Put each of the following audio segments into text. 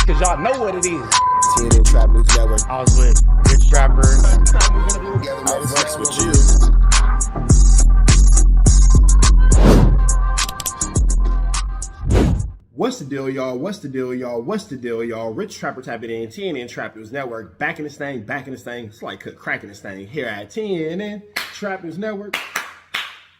cause y'all know what it is. TNN Trap News Network. I was with Rich Trapper. I flex with you. What's the deal, y'all? What's the deal, y'all? What's the deal, y'all? Rich Trapper tapping in, TNN Trap News Network. Back in this thing, back in this thing. It's like cracking this thing here at TNN Trap News Network.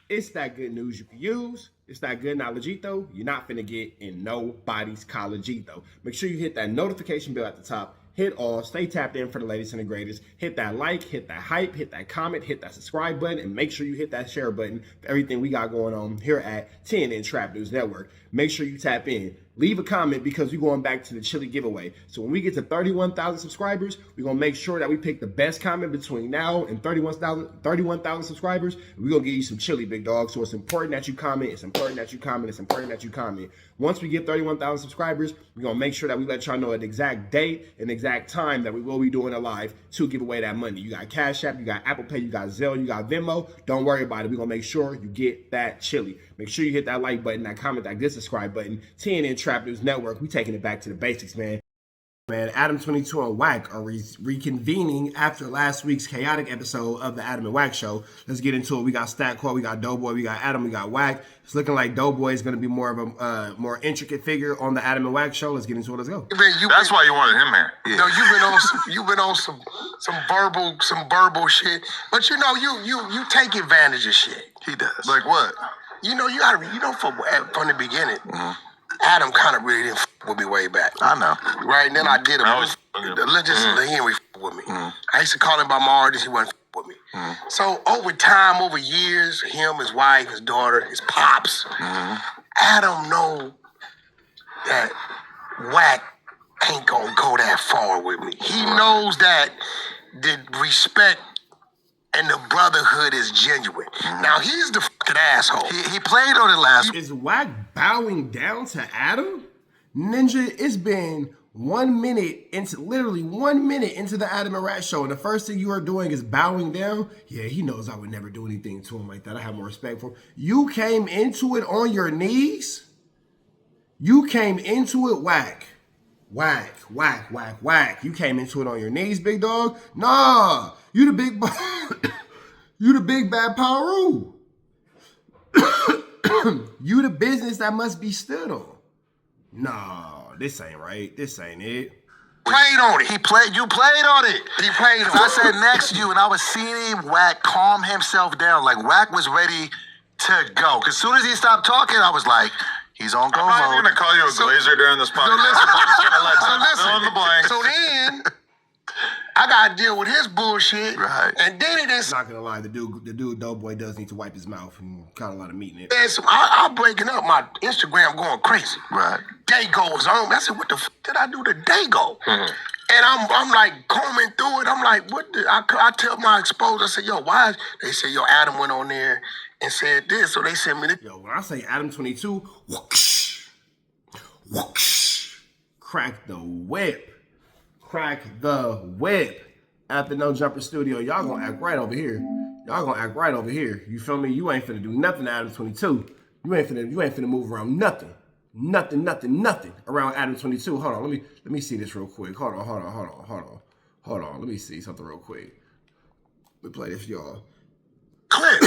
It's that good news you can use. It's that good knowledge-ito you're not finna get in nobody's college-ito. Make sure you hit that notification bell at the top. Hit all, stay tapped in for the latest and the greatest. Hit that like, hit that hype, hit that comment, hit that subscribe button, and make sure you hit that share button for everything we got going on here at TNN Trap News Network. Make sure you tap in. Leave a comment because we're going back to the chili giveaway. So when we get to 31,000 subscribers, we're going to make sure that we pick the best comment between now and 31,000 subscribers. We're going to give you some chili, big dog. So it's important that you comment. It's important that you comment. It's important that you comment. Once we get 31,000 subscribers, we're going to make sure that we let y'all know an exact date and exact time that we will be doing a live to give away that money. You got Cash App, you got Apple Pay, you got Zelle, you got Venmo. Don't worry about it. We're going to make sure you get that chili. Make sure you hit that like button, that comment, that good subscribe button. TNN Trap News Network. We taking it back to the basics, man. Man, ADAM22 and Wack are reconvening after last week's chaotic episode of the Adam and Wack show. Let's get into it. We got Stat Core, we got Doughboy, we got Adam, we got Wack. It's looking like Doughboy is going to be more of a more intricate figure on the Adam and Wack show. Let's get into it. Let's go. That's why you wanted him there. Yeah. No, you've been on some verbal shit, but you know you take advantage of shit. He does. Like what? You know from the beginning. Mm-hmm. Adam kind of really didn't with me way back. I know. Right? And then I did him. He didn't with me. I used to call him by my artist. He wasn't with me. So over time, over years, him, his wife, his daughter, his pops, Adam know that Wack ain't gonna go that far with me. He knows that the respect and the brotherhood is genuine. Now, he's the fucking asshole. He played on it last week. Is Wack bowing down to Adam? Ninja, it's been 1 minute into, literally 1 minute into the Adam and Rat show, and the first thing you are doing is bowing down? Yeah, he knows I would never do anything to him like that. I have more respect for him. You came into it on your knees? You came into it, Wack. Wack, Wack, Wack, Wack. You came into it on your knees, big dog? Nah, you the big you the big bad Paru. You the business that must be stood on. Nah, this ain't right. This ain't it. Played on it. You played on it. He played on it. I sat next to you and I was seeing Wack calm himself down. Like Wack was ready to go. As soon as he stopped talking, I was like, he's on go mode. I'm not even gonna call you a glazer during this podcast. I'm just gonna let fill in the blanks. So then I gotta deal with his bullshit. Right. And then it is. Not gonna lie, the dude Doughboy does need to wipe his mouth and got a lot of meat in it. I'm breaking up my Instagram going crazy. Right. Dago was on. I said, what the f did I do to Dago? And I'm like combing through it. I'm like, what the, I tell my exposure, I said, yo, why? They said, yo, Adam went on there and said this. So they sent me this. Yo, when I say ADAM22, whoosh, whoosh, crack the whip. Crack the whip. At the No Jumper Studio, y'all gonna act right over here. Y'all gonna act right over here. You feel me? You ain't finna do nothing to ADAM22. You ain't finna move around nothing. Nothing around ADAM22. Hold on, let me see this real quick. Hold on. Let me see something real quick. Let me play this for y'all. Clip.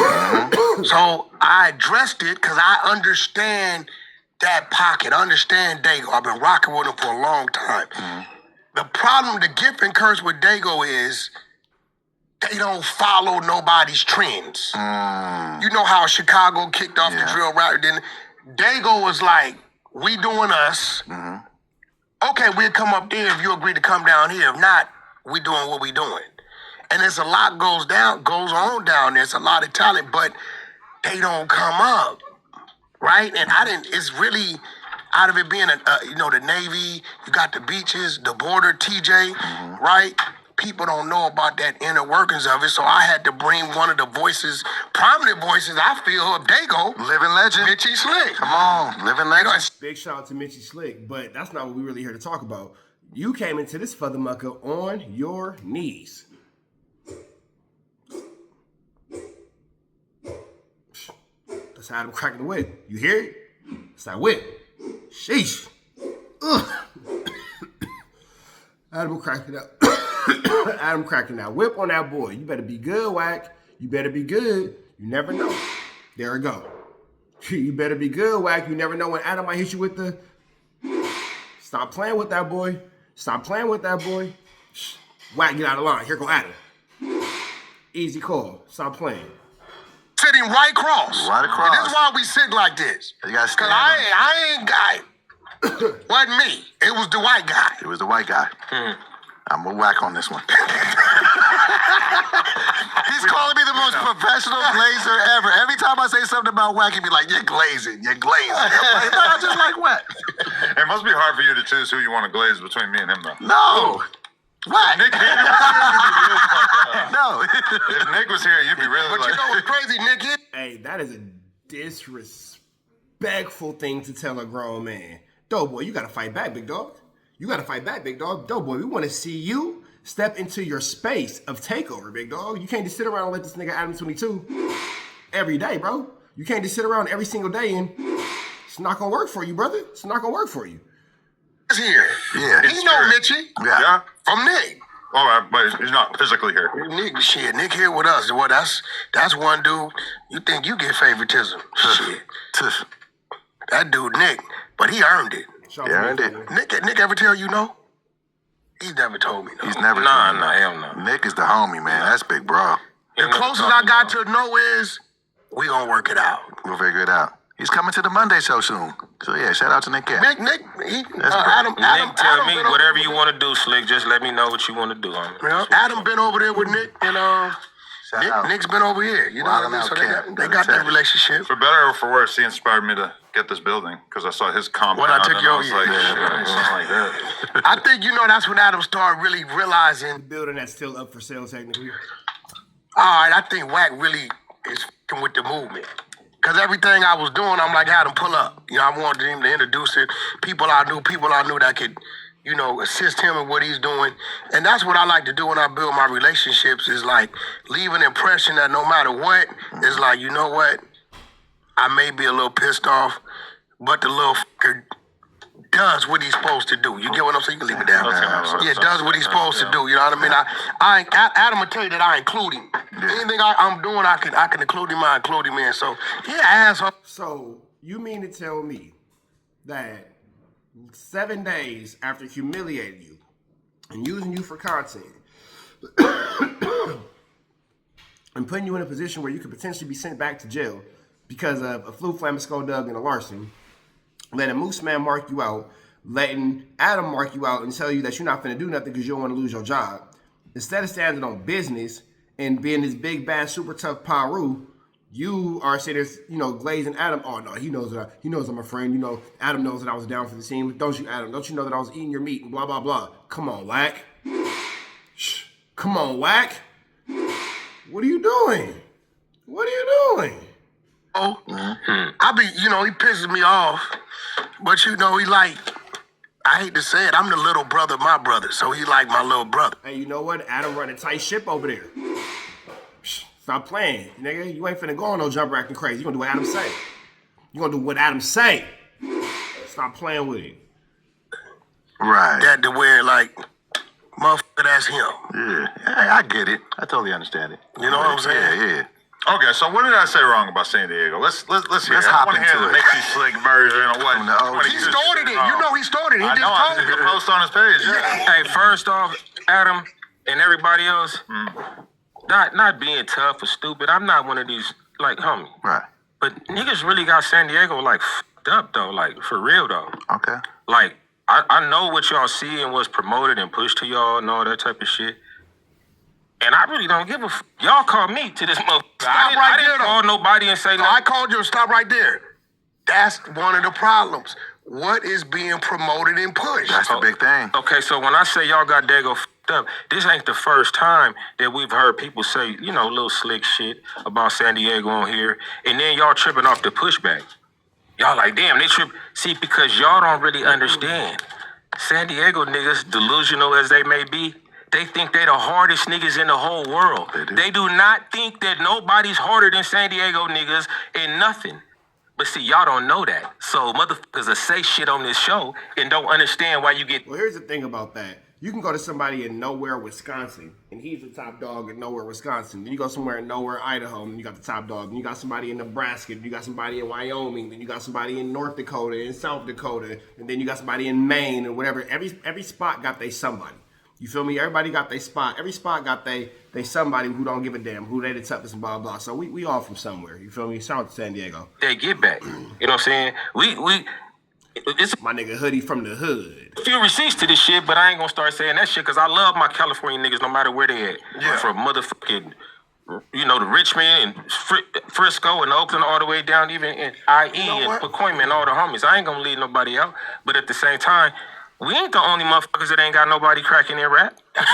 So I addressed it because I understand that pocket. I understand Dago. I've been rocking with him for a long time. The problem, the gift and curse with Dago is they don't follow nobody's trends. You know how Chicago kicked off the drill rap? Then Dago was like, we doing us. Okay, we'll come up there if you agree to come down here. If not, we doing what we doing. And there's a lot goes on down there. It's a lot of talent, but they don't come up, right? And it's really, out of it being, the Navy, you got the beaches, the border, TJ, right? People don't know about that inner workings of it, so I had to bring one of the voices, prominent voices, I feel, of Dago. Living legend. Mitchy Slick. Come on, living legend. Big shout out to Mitchy Slick, but that's not what we're really here to talk about. You came into this feathermucker on your knees. That's how I'm cracking the whip. You hear it? It's that whip. Sheesh. Ugh. Adam cracking up. Adam cracking that whip on that boy. You better be good, Wack. You better be good. You never know. There we go. You better be good, Wack. You never know when Adam might hit you with the... Stop playing with that boy. Stop playing with that boy. Wack, get out of line. Here go Adam. Easy call. Stop playing. Sitting right across. Right across. And this is why we sit like this. You gotta stand Because on I ain't guy. Wasn't me. It was the white guy. It was the white guy. I'm gonna whack on this one. He's calling me the most professional glazer ever. Every time I say something about Wack, he'd be like, "You're glazing. You're glazing." I'm like, "No, I just like Wack." It must be hard for you to choose who you want to glaze between me and him, though. No. Wack. Nick was here, you'd be really fucked up. No. If Nick was here, you'd be really But like... you know what's crazy, Nick? Hey, that is a disrespectful thing to tell a grown man. Doughboy, you gotta fight back, big dog. You gotta fight back, big dog. Doughboy, we want to see you step into your space of takeover, big dog. You can't just sit around and let this nigga ADAM22 every day, bro. You can't just sit around every single day and it's not gonna work for you, brother. It's not gonna work for you. He's here. Yeah. He know Mitchy. Yeah? From Nick. All right, but he's not physically here. Nick, shit, Nick here with us. Well, that's one dude. You think you get favoritism? Shit, that dude Nick, but he earned it. He earned it. Nick ever tell you no? He's never told me no. He's never told me no. hell no. Nick is the homie, man. That's big bro. The closest I got to no is we gonna work it out. We'll figure it out. He's coming to the Monday show soon. So yeah, shout out to Nick Cat. Nick, Adam Tell me been whatever over you want to do, Slick. Just let me know what you want to do. Yeah, Adam been over there with Nick, and Nick's been over here. You know what I mean? So they got that relationship. For better or for worse, he inspired me to get this building because I saw his compound. When I took you over, was like, yeah. shit, something like that. I think, that's when Adam started really realizing. The building that's still up for sale technically. All right, I think Wack really is f***ing with the movement. Because everything I was doing, I'm like, Adam, pull up. I wanted him to introduce it. People I knew that could, assist him in what he's doing. And that's what I like to do when I build my relationships is like leave an impression that no matter what, it's like, you know what? I may be a little pissed off, but the little fucker does what he's supposed to do. You get what I'm saying? You can leave it down. Yeah, does what he's supposed to do. You know what I mean? Adam will tell you that I include him. Anything I'm doing, I can include him. I include him in. So, yeah, asshole. So, you mean to tell me that 7 days after humiliating you and using you for content and putting you in a position where you could potentially be sent back to jail because of a flu, Flamisco Doug, and a larceny, letting Moose Man mark you out, letting Adam mark you out and tell you that you're not finna do nothing because you don't want to lose your job. Instead of standing on business and being this big, bad, super tough Paru, you are sitting there, glazing Adam. Oh, no, he knows I'm a friend. Adam knows that I was down for the team. Don't you, Adam? Don't you know that I was eating your meat and blah, blah, blah. Come on, Wack. Shh. Come on, Wack. What are you doing? What are you doing? Oh, he pisses me off. But he like, I hate to say it, I'm the little brother of my brother, so he like my little brother. Hey, you know what? Adam running tight ship over there. Stop playing, nigga. You ain't finna go on no jumper acting crazy. You gonna do what Adam say. You gonna do what Adam say. Stop playing with it. Right. That to where like, motherfucker, that's him. Yeah, I get it. I totally understand it. You know what I'm saying? Yeah. Okay, so what did I say wrong about San Diego? Let's hear. Let's I hop want to hear into the it. Mitchy Slick version of what. He started it. He started it. He I just know. I told see the me. post on his page. Yeah. Hey, first off, Adam and everybody else, not being tough or stupid. I'm not one of these like homie. Right. But niggas really got San Diego like fucked up though, like for real though. Okay. Like I know what y'all see and what's promoted and pushed to y'all and all that type of shit. And I really don't give a f***. Y'all called me to this motherfucker. I didn't call nobody and say no. I called you and stop right there. That's one of the problems. What is being promoted and pushed? That's the big thing. Okay, so when I say y'all got Dago f***ed up, this ain't the first time that we've heard people say, little slick shit about San Diego on here, and then y'all tripping off the pushback. Y'all like, damn, they trip. See, because y'all don't really understand. San Diego niggas, delusional as they may be, they think they the hardest niggas in the whole world. They do not think that nobody's harder than San Diego niggas in nothing. But see, y'all don't know that. So motherfuckers will say shit on this show and don't understand why you get... Well, here's the thing about that. You can go to somebody in Nowhere, Wisconsin, and he's the top dog in Nowhere, Wisconsin. Then you go somewhere in Nowhere, Idaho, and you got the top dog. Then you got somebody in Nebraska. Then you got somebody in Wyoming. Then you got somebody in North Dakota and South Dakota. And then you got somebody in Maine and whatever. Every spot got they somebody. You feel me? Everybody got their spot. Every spot got they somebody who don't give a damn, who they the toughest and blah, blah. So we all from somewhere. You feel me? Shout out to San Diego. They get back. You know what I'm saying? It's My nigga Hoodie from the hood. a few receipts to this shit, but I ain't gonna start saying that shit because I love my California niggas no matter where they at. Yeah. From motherfucking, the Richmond and Frisco and Oakland all the way down even in IE and Pacoima and all the homies. I ain't gonna leave nobody out, but at the same time, we ain't the only motherfuckers that ain't got nobody cracking their rap. and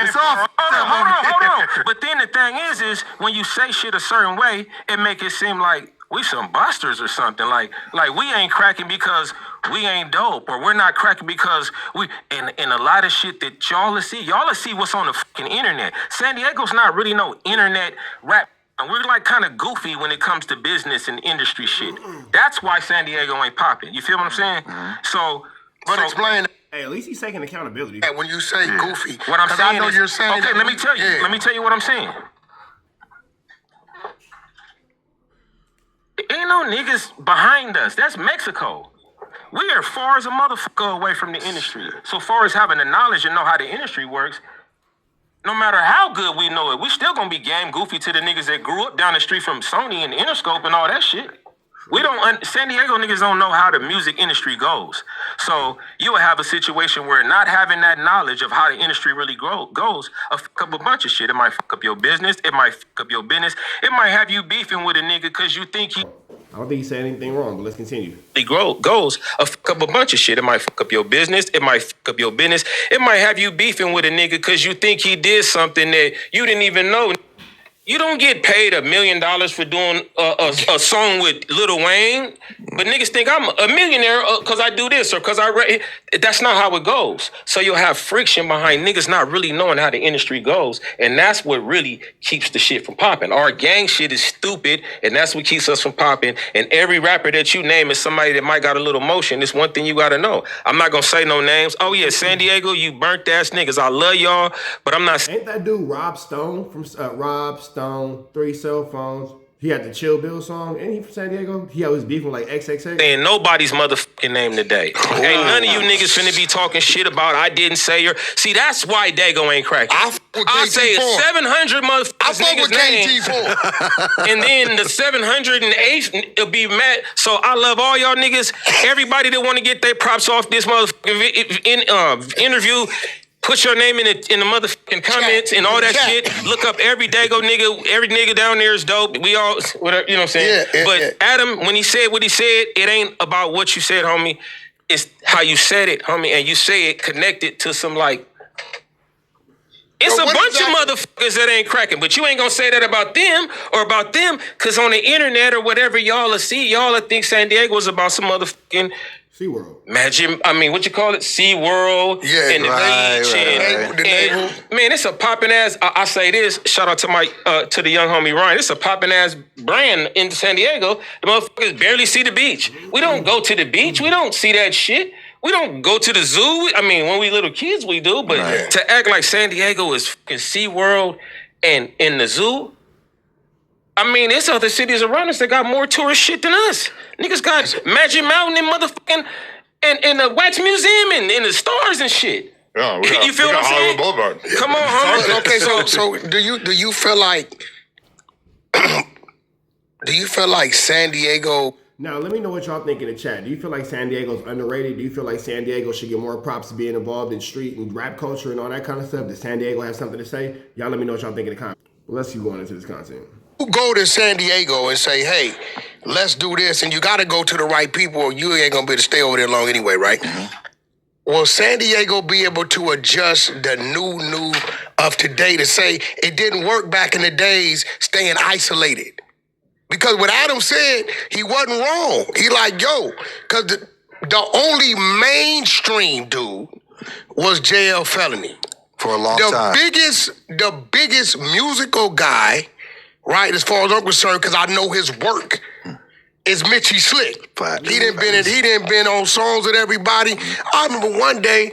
see, hold on. But then the thing is when you say shit a certain way, it make it seem like we some busters or something. Like we ain't cracking because we ain't dope, or we're not cracking because we and a lot of shit that y'all see what's on the fucking internet. San Diego's not really no internet rap. And we're like kind of goofy when it comes to business and industry shit. That's why San Diego ain't popping. You feel what I'm saying? But explain Hey, at least he's taking accountability. that when you say goofy. What I'm 'cause saying I know is, you're saying okay, that let me tell you. Yeah. Let me tell you what I'm saying. Ain't no niggas behind us. That's Mexico. We are far as a motherfucker away from the industry. So far as having the knowledge and know how the industry works, no matter how good we know it, we still gonna be game goofy to the niggas that grew up down the street from Sony and Interscope and all that shit. San Diego niggas don't know how the music industry goes. So you will have a situation where not having that knowledge of how the industry really goes, fuck up a bunch of shit. It might fuck up your business. It might fuck up your business. It might have you beefing with a nigga because you think he I don't think he said anything wrong, but let's continue. goes fuck up a bunch of shit. It might fuck up your business. It might fuck up your business. It might have you beefing with a nigga because you think he did something that you didn't even know. You don't get paid $1 million for doing a song with Lil Wayne, but niggas think I'm a millionaire because I do this or because I read. That's not how it goes. So you'll have friction behind niggas not really knowing how the industry goes, and that's what really keeps the shit from popping. Our gang shit is stupid, and that's what keeps us from popping. And every rapper that you name is somebody that might got a little motion. It's one thing you gotta know. I'm not gonna say no names. Oh yeah, San Diego, you burnt ass niggas. I love y'all, but I'm not. Ain't that dude Rob Stone from Rob Stone, 3 Cell Phones? He had the Chill Bill song. Ain't he from San Diego? He always beefing like XXX. Saying nobody's motherfucking name today. Ain't none of you niggas finna be talking shit about I didn't say your. See, that's why Dago ain't cracking. I say 700 motherfuckers niggas name, and then the 708th will be mad. So I love all y'all niggas. Everybody that want to get their props off this motherfucking interview. Put your name in the motherfucking comments and all that shit. Look up every Dago nigga. Every nigga down there is dope. We all, whatever, you know what I'm saying? But Adam, when he said what he said, it ain't about what you said, homie. It's how you said it, homie. And you say it connected to some like, it's a bunch of motherfuckers that ain't cracking, but you ain't gonna say that about them or about them, cause on the internet or whatever y'all will see, y'all will think San Diego is about some motherfucking SeaWorld. Magic, what you call it? SeaWorld and the beach and man, it's a popping ass. I say this, shout out to my to the young homie Ryan. It's a popping ass brand in San Diego. The motherfuckers barely see the beach. We don't go to the beach. We don't see that shit. We don't go to the zoo. I mean, when we little kids, we do. But to act like San Diego is fucking SeaWorld and in the zoo, I mean, there's other cities around us that got more tourist shit than us. Niggas got Magic Mountain and motherfucking and the Wax Museum and the stars and shit. Yeah, you feel what I'm saying? Boulevard. Come on, homie. Okay, so do you feel like San Diego? Now, let me know what y'all think in the chat. Do you feel like San Diego's underrated? Do you feel like San Diego should get more props to being involved in street and rap culture and all that kind of stuff? Does San Diego have something to say? Y'all let me know what y'all think in the comments. Let's keep going into this content. You go to San Diego and say, hey, let's do this, and you got to go to the right people or you ain't going to be able to stay over there long anyway, right? Mm-hmm. Will San Diego be able to adjust the new of today to say it didn't work back in the days staying isolated? Because what Adam said, he wasn't wrong. He like, yo, because the only mainstream dude was JL Felony. For a long time. The biggest musical guy, right, as far as I'm concerned, because I know his work, is Mitchy Slick. Fact. He didn't been on songs with everybody. I remember one day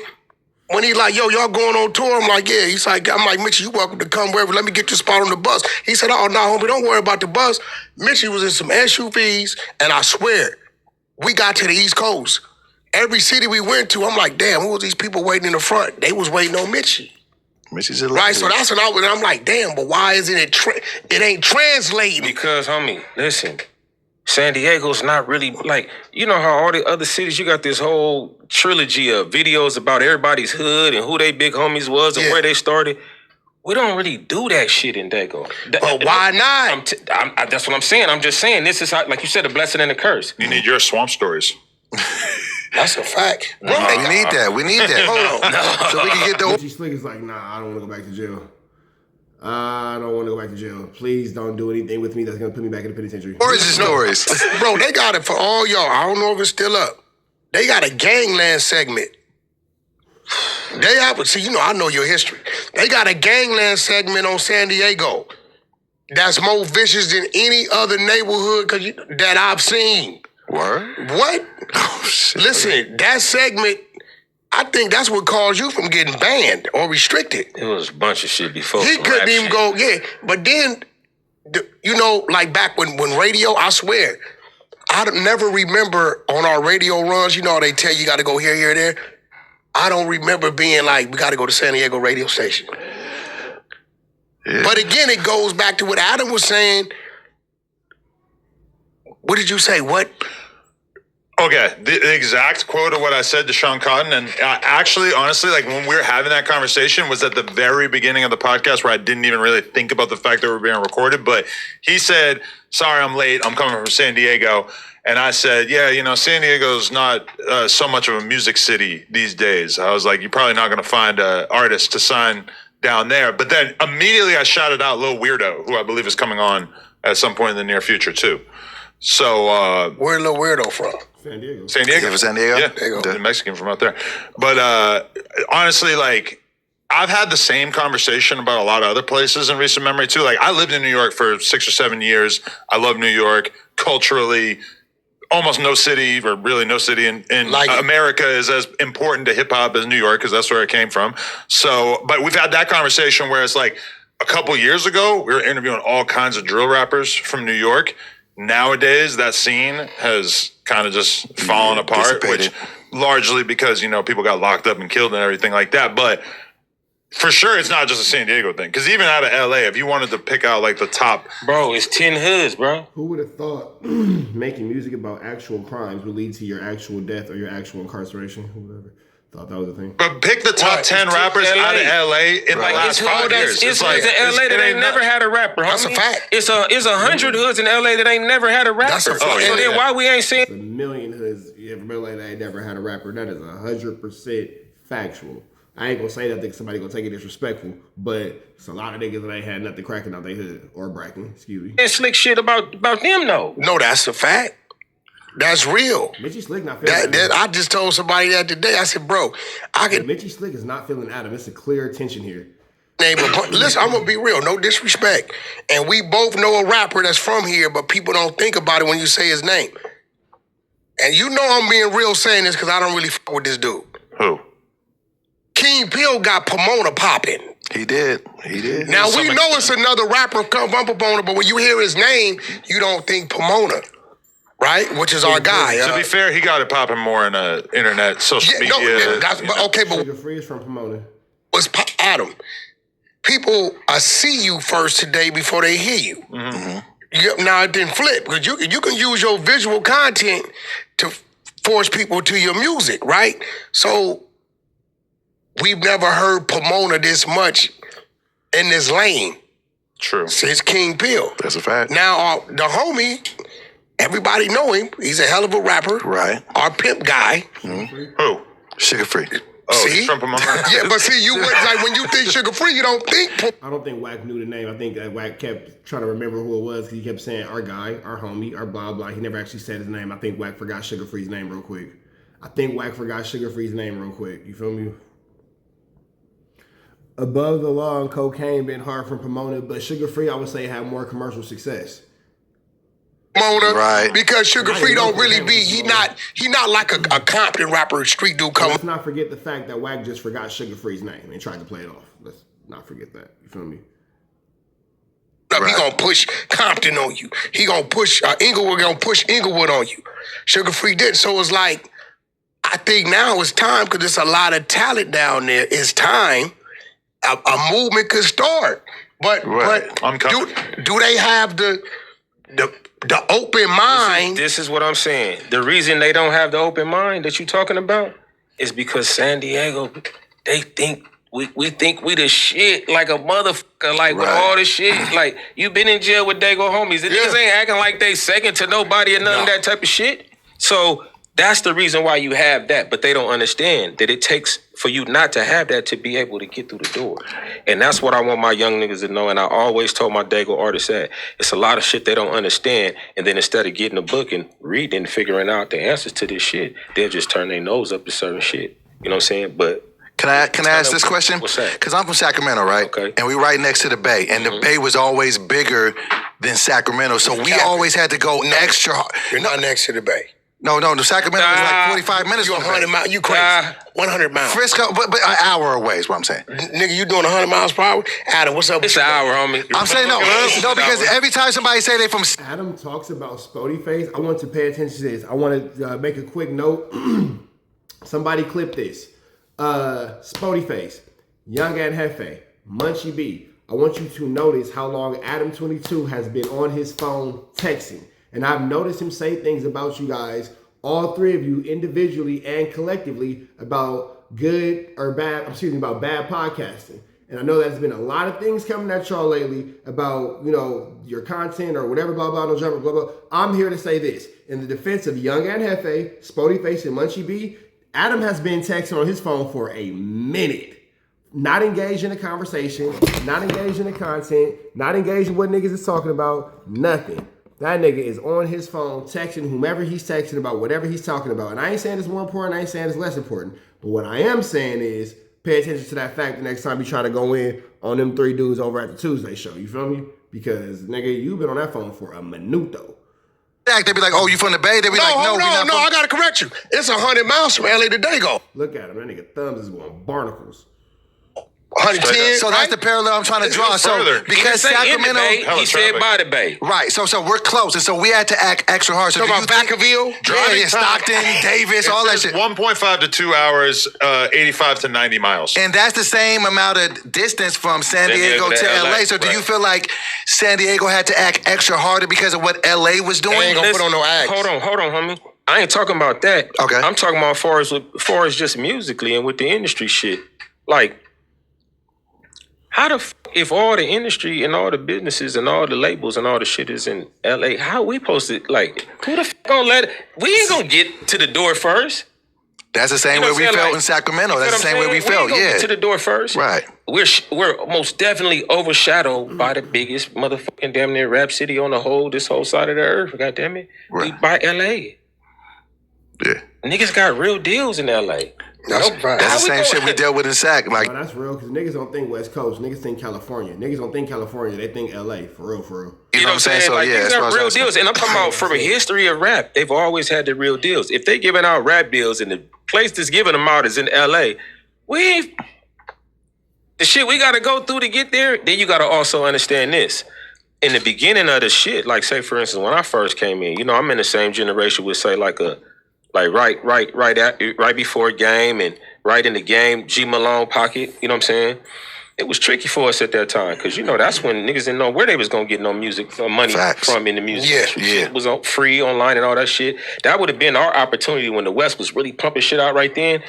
when he like, yo, y'all going on tour? I'm like, yeah. He's like, I'm like, Mitchy, you welcome to come wherever. Let me get your spot on the bus. He said, oh, no, homie, don't worry about the bus. Mitchy was in some SUVs, and I swear, we got to the East Coast. Every city we went to, I'm like, damn, who was these people waiting in the front? They was waiting on Mitchy. Mitchy's a Right, so that's when I'm like, damn, but why isn't it ain't translating? Because, homie, listen, San Diego's not really, like, you know how all the other cities, you got this whole trilogy of videos about everybody's hood and who they big homies was and where they started. We don't really do that shit in Dago. But why not? That's what I'm saying. I'm just saying, this is how, like you said, a blessing and a curse. You need your swamp stories. That's a fact. We need that. Hold on. So we can get the... Mitchy Slick is like, nah, I don't want to go back to jail. I don't want to go back to jail. Please don't do anything with me that's going to put me back in the penitentiary. Origin stories. Bro, they got it for all y'all. I don't know if it's still up. They got a gangland segment. They have, see, you know, I know your history. They got a gangland segment on San Diego that's more vicious than any other neighborhood that I've seen. Word? What? Oh, shit. Listen, that segment, I think that's what caused you from getting banned or restricted. It was a bunch of shit before. He couldn't even go, But then, you know, like back when radio, I swear, I never remember on our radio runs, you know, they tell you got to go here, there. I don't remember being like, we got to go to San Diego radio station. Yeah. But again, it goes back to what Adam was saying. What did you say? What? Okay, the exact quote of what I said to Sean Cotton, and actually, honestly, like when we were having that conversation was at the very beginning of the podcast where I didn't even really think about the fact that we're being recorded, but he said, sorry, I'm late. I'm coming from San Diego. And I said, yeah, you know, San Diego's not so much of a music city these days. I was like, you're probably not going to find an artist to sign down there. But then immediately I shouted out Lil Weirdo, who I believe is coming on at some point in the near future too. So where Lil Weirdo from? San Diego. San Diego. Yeah, from San Diego? Yeah, There you go. the Mexican from out there. But honestly, like, I've had the same conversation about a lot of other places in recent memory too. Like, I lived in New York for 6 or 7 years. I love New York. Culturally, almost no city, or really no city in Like America is as important to hip hop as New York, because that's where I came from. So, but we've had that conversation where it's like a couple years ago, we were interviewing all kinds of drill rappers from New York. Nowadays, that scene has kind of just fallen apart, dissipated. which largely because, you know, people got locked up and killed and everything like that. But for sure, it's not just a San Diego thing. Because even out of LA, if you wanted to pick out like the top, Bro, it's 10 hoods, bro. Who would have thought making music about actual crimes would lead to your actual death or your actual incarceration? Who would ever thought that was a thing? but pick the top Right, 10 it's rappers LA. out of LA in the last It's 5 hoods years. it's hoods in LA that ain't never had a rapper, homie. That's a fact. It's 100 hoods in LA that ain't never had a rapper. That's a fact. And then why we ain't saying A million hoods, if like they never had a rapper, that is 100% factual. I ain't gonna say that because somebody gonna take it disrespectful, but it's a lot of niggas that ain't had nothing cracking out their hood or bracking, excuse me. slick shit about them though? No, that's a fact. That's real. Mitchy Slick not feeling That I just told somebody that today. I said, bro, I can Mitchy Slick is not feeling Adam. It's a clear tension here. name a listen, I'm gonna be real, no disrespect. And we both know a rapper that's from here, but people don't think about it when you say his name. And you know I'm being real saying this because I don't really fuck with this dude. Who? King Pill got Pomona popping. He did. Now we know it's another rapper come from Pomona, but when you hear his name, you don't think Pomona, right? Which is our guy. To be fair, he got it popping more in internet, social yeah, media. no, that's, but okay, but Sugar Free is from Pomona. what's Adam? People see you first today before they hear you. Now it didn't flip because you can use your visual content to force people to your music, right? So we've never heard Pomona this much in this lane True. since King Pill. That's a fact. Now the homie, everybody know him. He's a hell of a rapper. Right. Our pimp guy. Who? Sugar Free. Oh, See? he's from Pomona. Yeah, but see, you went like when you think Sugar Free, you don't think. I don't think Wack knew the name. I think that Wack kept trying to remember who it was because he kept saying our guy, our homie, our blah blah. He never actually said his name. I think Wack forgot Sugar Free's name real quick. You feel me? Above the Law and Cocaine been hard from Pomona, but Sugar Free I would say had more commercial success. Mona, Right. because Sugar Free don't really be. He not like a Compton rapper, street dude coming. Let's not forget the fact that Wack just forgot Sugar Free's name and tried to play it off. Let's not forget that. You feel me? He gonna push Compton on you. He gonna push Inglewood. Gonna push Inglewood on you. Sugar Free did. So it's like, I think now it's time because there's a lot of talent down there. It's time a movement could start. But I'm coming. do they have the open mind? This is what I'm saying. The reason they don't have the open mind that you're talking about is because San Diego, they think we think we the shit like a motherfucker, like with all this shit. Like, you been in jail with Dago homies. The niggas ain't acting like they second to nobody or none of that type of shit. So that's the reason why you have that. But they don't understand that it takes for you not to have that to be able to get through the door. And that's what I want my young niggas to know. And I always told my Dago artists that it's a lot of shit they don't understand. And then instead of getting a book and reading and figuring out the answers to this shit, they'll just turn their nose up to certain shit. You know what I'm saying? But Can I ask this question? What's that? Because I'm from Sacramento, right? Okay. And we right next to the Bay. And the Bay was always bigger than Sacramento. So we always had to go extra hard. You're not next to the Bay. No, the Sacramento was like 45 minutes You from the 100 Bay. miles. You crazy. 100 miles. Frisco, but an hour away is what I'm saying. Nigga, you doing 100 miles per hour? Adam, what's up with it's you? an hour, homie. I'm saying no, because every time somebody say they from Adam talks about Spody Face. I want to pay attention to this. I want to make a quick note. Somebody clip this. Spody Face, Young and Hefe, Munchy B. I want you to notice how long ADAM22 has been on his phone texting. And I've noticed him say things about you guys, all three of you individually and collectively, about good or bad, about bad podcasting. And I know there's been a lot of things coming at y'all lately about, your content or whatever, blah, blah, no jumper, blah, blah. I'm here to say this. In the defense of Young and Hefe, Spody Face, and Munchy B, Adam has been texting on his phone for a minute. Not engaged in the conversation, not engaged in the content, not engaged in what niggas is talking about, nothing. That nigga is on his phone texting whomever he's texting about whatever he's talking about. And I ain't saying it's more important, I ain't saying it's less important. But what I am saying is pay attention to that fact the next time you try to go in on them three dudes over at the Tuesday show. You feel me? Because, nigga, you've been on that phone for a minuto. they be like, oh, you from the Bay? They be like, no, we not from... I gotta correct you. It's 100 miles from LA to Dago. Look at him, that nigga thumbs is going barnacles. 110. So that's the parallel I'm trying to draw. So further. because Sacramento, he said by the Bay. right? So we're close, and so we had to act extra hard. So Talking do you about think- Vacaville? yeah, Stockton, Davis, all that shit. 1.5 to 2 hours, 85 to 90 miles. And that's the same amount of distance from San Diego to LA. So do you feel like San Diego had to act extra harder because of what LA was doing? They ain't gonna put on no acts. Hold on, homie. I ain't talking about that. Okay. I'm talking about far as just musically and with the industry shit. Like, how the if all the industry and all the businesses and all the labels and all the shit is in LA, how we supposed to, like, who the gonna let it? We ain't gonna get to the door first. That's the same You know way what we I'm saying? felt Like, in Sacramento. You know That's the what same I'm way we saying? felt. ain't gonna Yeah. get to the door first. Right. We're most definitely overshadowed by the biggest motherfucking damn near rap city on this whole side of the earth. God damn it. Right. By LA. Yeah. Niggas got real deals in LA. That's right. That's the same shit we dealt with in Sac. Like, No, that's real, because niggas don't think West Coast. Niggas think California. Niggas don't think California. They think LA. For real, for real. you know what I'm saying? So Like, yeah, niggas that's what I got was real asking. deals. And I'm talking about from a history of rap. They've always had the real deals. If they giving out rap deals and the place that's giving them out is in LA, we ain't... The shit we gotta go through to get there, then you gotta also understand this. In the beginning of the shit, like, say, for instance, when I first came in, I'm in the same generation with, say, right before game and right in the game, G Malone pocket, you know what I'm saying? It was tricky for us at that time, because, that's when niggas didn't know where they was gonna get no music, no money Facts. from in the music. Yeah. Shit was free online and all that shit. That would have been our opportunity when the West was really pumping shit out right then.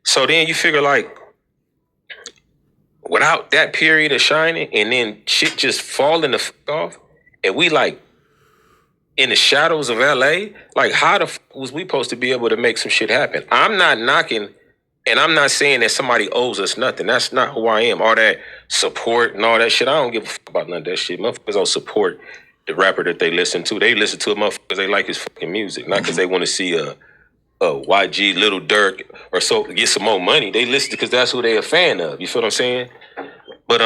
So then you figure, like, without that period of shining and then shit just falling the fuck off, and we, like, in the shadows of LA, like, how the fuck was we supposed to be able to make some shit happen? I'm not knocking, and I'm not saying that somebody owes us nothing. That's not who I am. All that support and all that shit, I don't give a fuck about none of that shit. Motherfuckers don't support the rapper that they listen to. They listen to a motherfucker because they like his fucking music, not because they want to see a YG, Little Durk, or so get some more money. They listen because that's who they a fan of. You feel what I'm saying? But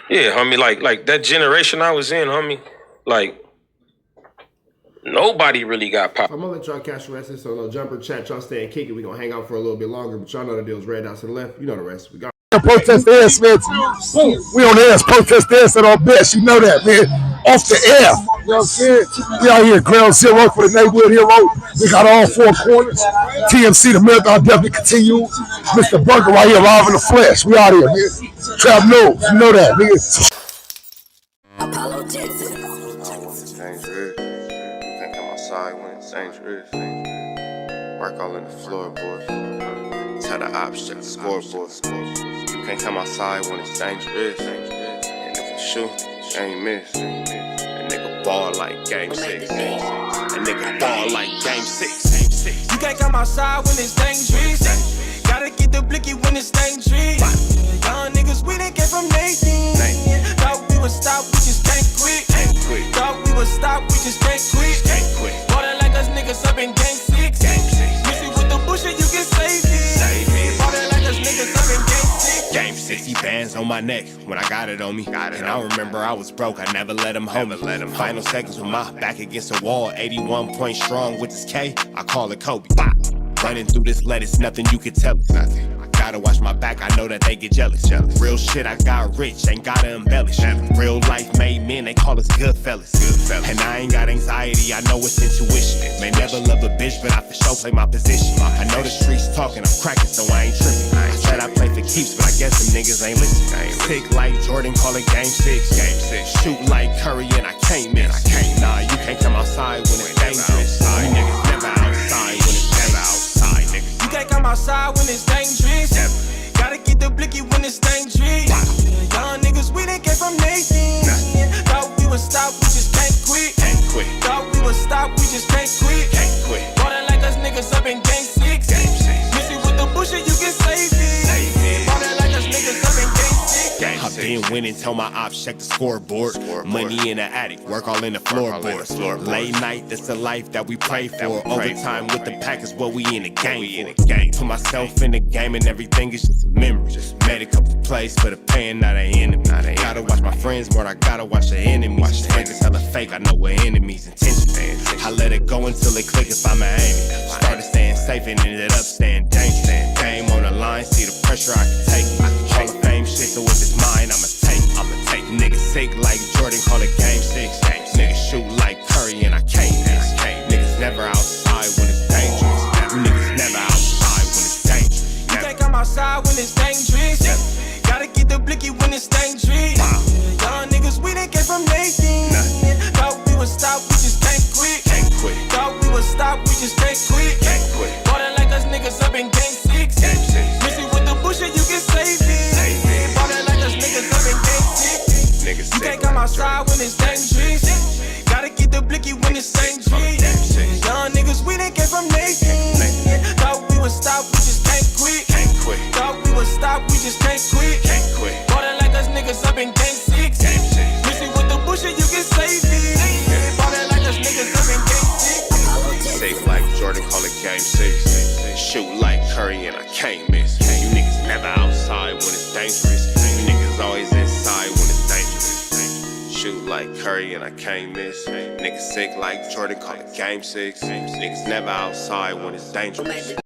yeah, homie, like that generation I was in, homie, like, Nobody really got power. I'm gonna let y'all catch the rest of this on no jumper chat. Y'all stay and kick it. We gonna hang out for a little bit longer, but y'all know the deal's red out to the left. You know the rest. We got protest the air, man. We on the ass, protest the ass at our best. You know that, man. Off the air. You know what I'm saying? We out here, ground zero for the neighborhood hero. We got all four corners. TMC, the marathon definitely continue. Mr. Bunker right here, live in the flesh. We out here, man. Trap news. You know that, nigga. Can't come outside when it's dangerous. Work all in the floorboard. Tell the ops check the scoreboard. You can't come outside when it's dangerous. And if you shoot, you ain't miss. A nigga ball like game 6. A nigga ball like game 6. You can't come outside when it's dangerous. Gotta get the blicky when it's dangerous. Young niggas, we done came from Nathan. Thought we would stop, we just can't quit. Thought we would stop, we just can't quit. Ballin' like us niggas up in game 6. Missy with the bullshit, you can save it. Ballin' like us niggas up in game 6. Game 60 bands on my neck when I got it on me. And I remember I was broke, I never let them hold me. Final seconds with my back against the wall. 81 point strong with this K, I call it Kobe. Running through this lettuce, nothing you can tell us. Gotta watch my back, I know that they get jealous. Real shit, I got rich, ain't gotta embellish. Real life made men, they call us good fellas. And I ain't got anxiety, I know it's intuition. May never love a bitch, but I for sure play my position. I know the streets talking, I'm cracking, so I ain't tripping. I said I play for keeps, but I guess them niggas ain't listening. Sick like Jordan, call it game 6. Shoot like Curry, and I can't miss. Nah, you can't come outside when it's dangerous. You niggas never outside when it's never outside, niggas. You can't come outside when it's dangerous. Gotta get the blicky when it's dangerous. Young niggas, we done came from Nathan. Thought we would stop, we just can't quit. Thought we would stop, we just can't quit. Ballin' like us niggas up in game 6. Missy with the bullshit, you can save it. Ballin' like us niggas up in game 6. I've been winning, tell my ops check the scoreboard. Money in the attic, work all in the floorboards. Late night, that's the life that we pray for. Overtime with the pack is what we in the game for. Put myself in the game and everything is just a memory. Made a couple plays for the pain, not an enemy. Gotta watch my friends more, I gotta watch the enemies. Niggas hella fake, I know we're enemies' intentions. I let it go until it click if I'm aiming. Started staying safe and ended up staying dangerous. Game on the line, see the pressure I can take. Hall of Fame shit, so if it's mine, I'ma take. Niggas sick like Jordan, call it game 6. Niggas shoot like Curry and I can't miss. Niggas never outside when it's dangerous. You niggas never outside when it's dangerous. You can't come outside when it's dangerous. Gotta get the blicky when it's dangerous. Young niggas, we done came from Nathan. Thought we would stop, we just can't quit. Thought we would stop, we just can't quit. Ballin' like us niggas up in game 6. Missy with the bullshit, you can save it. Ballin' like us niggas up in game 6. You can't come outside when it's dangerous. Gotta get the blicky when it's dangerous. Young niggas, we done came from Nathan. Thought we would stop, we just can't quit. Thought we would stop, we just can't quit. Ballin' like us niggas up in game 6. Missy with the bullshit, you can save it. Ballin' like us niggas up in game 6. Safe like Jordan, call it game 6. Shoot like Curry and I can't miss. You niggas never outside when it's dangerous. You niggas always inside when it's dangerous. Shoot like Curry and I can't miss. Niggas sick like Jordan, call it game 6. Niggas never outside when it's dangerous.